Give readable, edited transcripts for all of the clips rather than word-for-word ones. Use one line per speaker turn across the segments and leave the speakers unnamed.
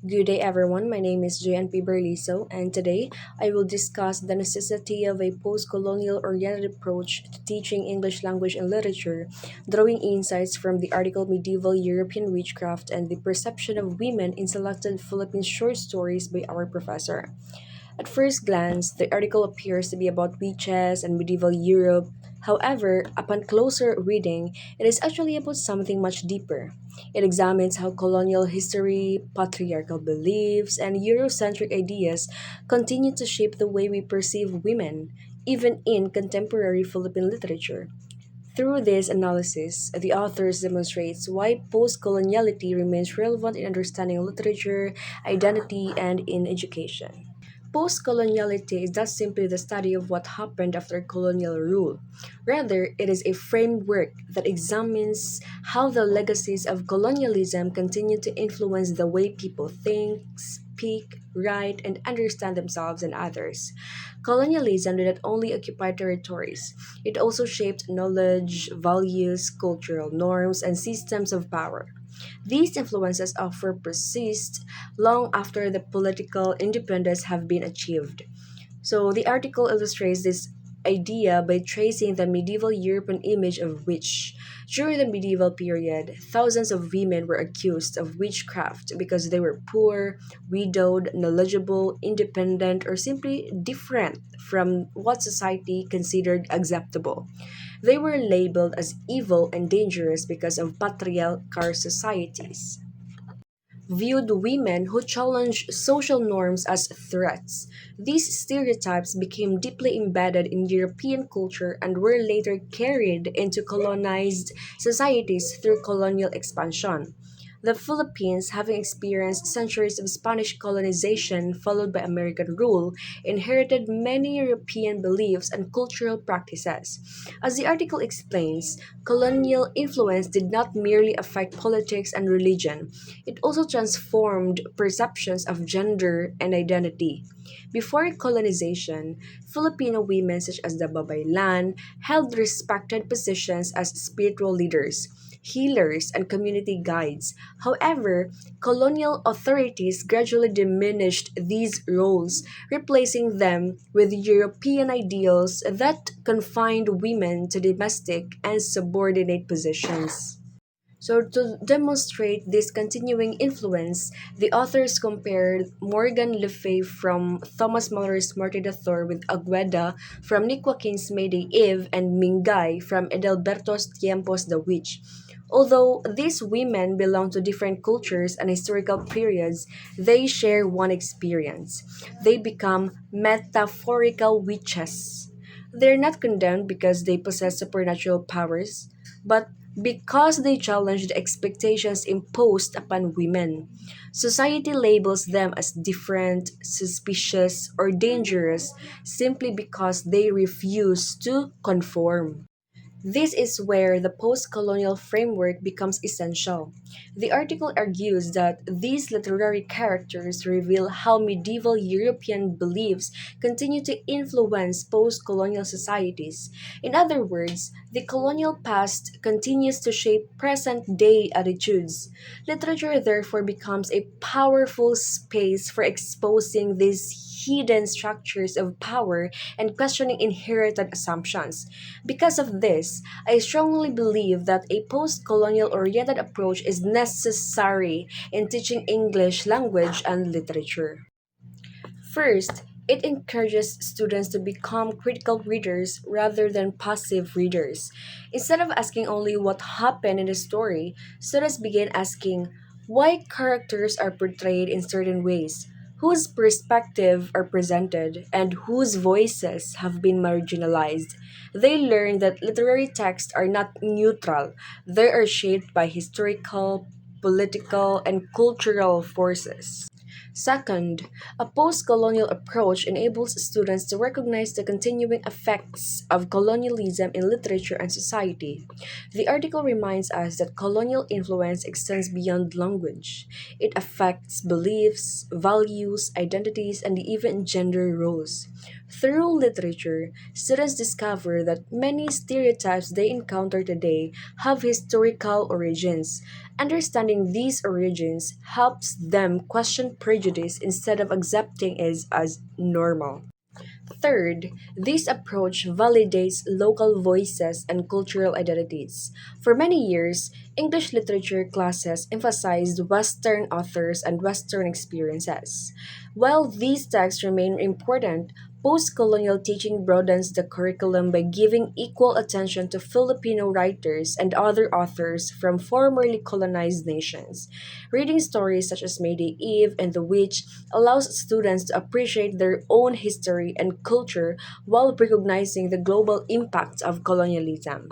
Good day, everyone. My name is JNP Berliso, and today I will discuss the necessity of a post-colonial oriented approach to teaching English language and literature, drawing insights from the article Medieval European Witchcraft and the Perception of Women in Selected Philippine Short Stories by our professor. At first glance, the article appears to be about witches and medieval Europe. However, upon closer reading, it is actually about something much deeper. It examines how colonial history, patriarchal beliefs, and Eurocentric ideas continue to shape the way we perceive women, even in contemporary Philippine literature. Through this analysis, the authors demonstrates why post-coloniality remains relevant in understanding literature, identity, and in education. Post-coloniality is not simply the study of what happened after colonial rule. Rather, it is a framework that examines how the legacies of colonialism continue to influence the way people think, speak, write, and understand themselves and others. Colonialism did not only occupy territories, it also shaped knowledge, values, cultural norms, and systems of power. These influences often persist long after the political independence have been achieved. So the article illustrates this idea by tracing the medieval European image of witch. During the medieval period, thousands of women were accused of witchcraft because they were poor, widowed, knowledgeable, independent, or simply different from what society considered acceptable. They were labeled as evil and dangerous because of patriarchal societies viewed women who challenged social norms as threats. These stereotypes became deeply embedded in European culture and were later carried into colonized societies through colonial expansion. The Philippines, having experienced centuries of Spanish colonization followed by American rule, inherited many European beliefs and cultural practices. As the article explains, colonial influence did not merely affect politics and religion, it also transformed perceptions of gender and identity. Before colonization, Filipino women such as the Babaylan held respected positions as spiritual leaders, healers, and community guides. However, colonial authorities gradually diminished these roles, replacing them with European ideals that confined women to domestic and subordinate positions. So, to demonstrate this continuing influence, the authors compared Morgan Le Fay from Thomas Mallory's Marty the Thor with Agueda from Nick Joaquin's Mayday Eve and Mingay from Edelberto's Tiempos the Witch. Although these women belong to different cultures and historical periods, they share one experience. They become metaphorical witches. They're not condemned because they possess supernatural powers, but because they challenge the expectations imposed upon women. Society labels them as different, suspicious, or dangerous simply because they refuse to conform. This is where the post colonial framework becomes essential. The article argues that these literary characters reveal how medieval European beliefs continue to influence post colonial societies. In other words, the colonial past continues to shape present day attitudes. Literature therefore becomes a powerful space for exposing these hidden structures of power and questioning inherited assumptions. Because of this, I strongly believe that a post colonial oriented approach is necessary in teaching English language and literature. First, it encourages students to become critical readers rather than passive readers. Instead of asking only what happened in the story, students begin asking why characters are portrayed in certain ways, whose perspective are presented, and whose voices have been marginalized. They learn that literary texts are not neutral, they are shaped by historical, political, and cultural forces. Second, a post colonial approach enables students to recognize the continuing effects of colonialism in literature and society. The article reminds us that colonial influence extends beyond language. It affects beliefs, values, identities, and even gender roles. Through literature, students discover that many stereotypes they encounter today have historical origins. Understanding these origins helps them question prejudice instead of accepting it as normal. Third, this approach validates local voices and cultural identities. For many years, English literature classes emphasized Western authors and Western experiences. While these texts remain important, post-colonial teaching broadens the curriculum by giving equal attention to Filipino writers and other authors from formerly colonized nations. Reading stories such as Mayday Eve and The Witch allows students to appreciate their own history and culture while recognizing the global impact of colonialism.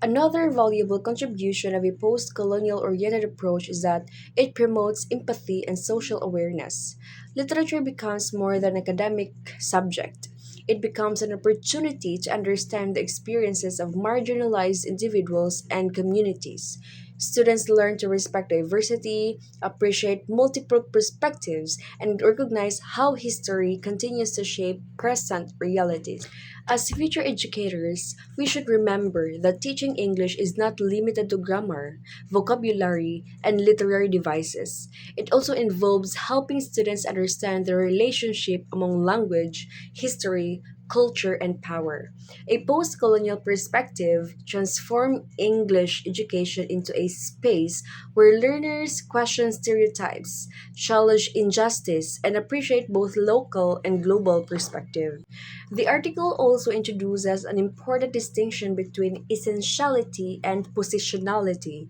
Another valuable contribution of a post colonial oriented approach is that it promotes empathy and social awareness. Literature becomes more than an academic subject. It becomes an opportunity to understand the experiences of marginalized individuals and communities. Students learn to respect diversity, appreciate multiple perspectives, and recognize how history continues to shape present realities. As future educators, we should remember that teaching English is not limited to grammar, vocabulary, and literary devices. It also involves helping students understand the relationship among language, history, culture, and power. A post colonial perspective transforms English education into a space where learners question stereotypes, challenge injustice, and appreciate both local and global perspective. The article also introduces an important distinction between essentiality and positionality.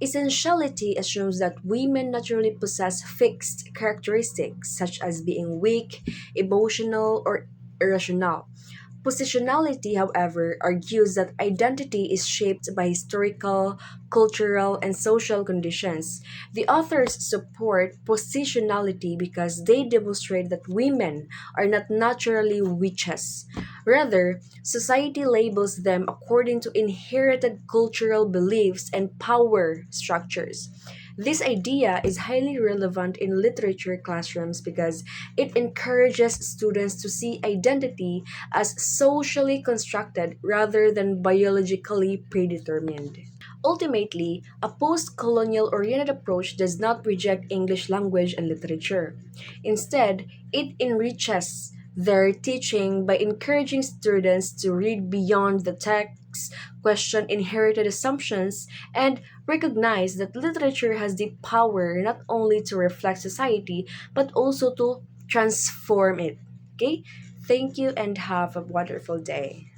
Essentiality assumes that women naturally possess fixed characteristics such as being weak, emotional, or irrational. Positionality, however, argues that identity is shaped by historical, cultural, and social conditions. The authors support positionality because they demonstrate that women are not naturally witches. Rather, society labels them according to inherited cultural beliefs and power structures. This idea is highly relevant in literature classrooms because it encourages students to see identity as socially constructed rather than biologically predetermined. Ultimately, a post colonial oriented approach does not reject English language and literature. Instead, it enriches their teaching by encouraging students to read beyond the text, question inherited assumptions, and recognize that literature has the power not only to reflect society but also to transform it. Okay? Thank you and have a wonderful day.